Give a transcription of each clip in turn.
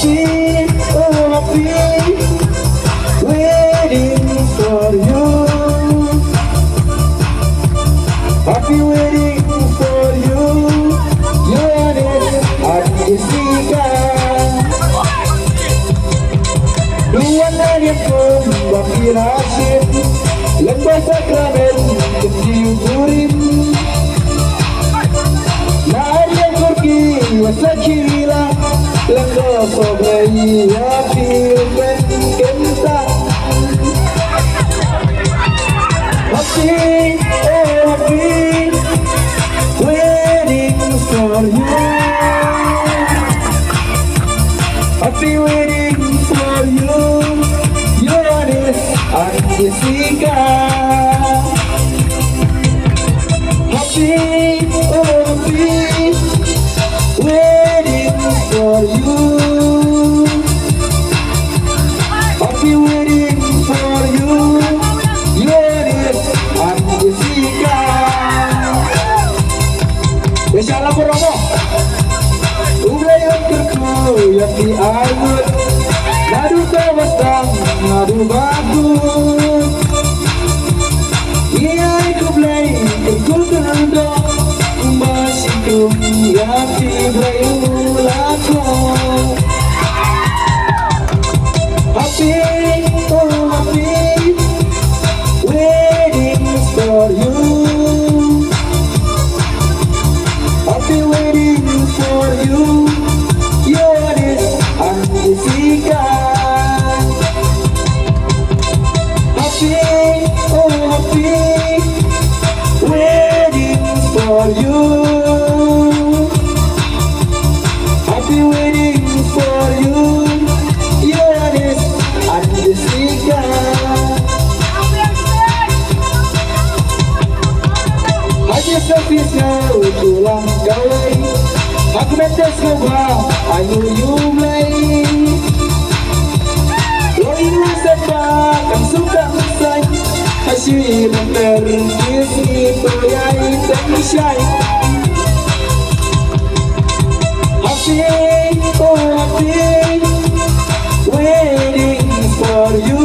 Happy, oh happy, waiting for you. Happy waiting for you. You're at Jessica. Luan na niya kung bakirasin. Lagpas sa kramen, kasiugurin. Naariyan kurki, wasa kirila. Langga sobrang happy when kenta. Happy, oh happy, waiting for you. Happy waiting for you. You're it, and Jessica. Happy, oh happy, waiting for you. Happy waiting for you. You're it, and Jessica. Inshallah po Romo. Ulay ang kerko yang diayun. Nadu kawastang, nadu bagus. Iya'y kublay, kerko masih kumyati ulat ko. Happy, oh happy, waiting for you. Happy waiting for you. You're this and Jessica. Happy, oh happy, waiting for you. Happy waiting for you. You're this and Jessica. Haji Sofisnya ulang gawai. Aku metes ngubah ayu yumlay. Lo ini sebab kan suka say. Hasil terkis itu yai tersyai. Happy, oh happy, waiting for you.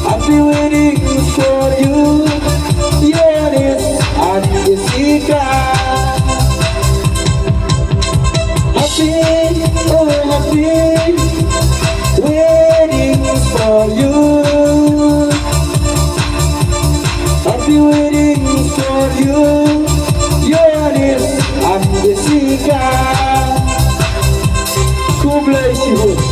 Happy waiting for you. You're it, and Jessica. Happy, oh happy, waiting for you. Happy waiting for you. You're it, and Jessica. Kublai Sihun.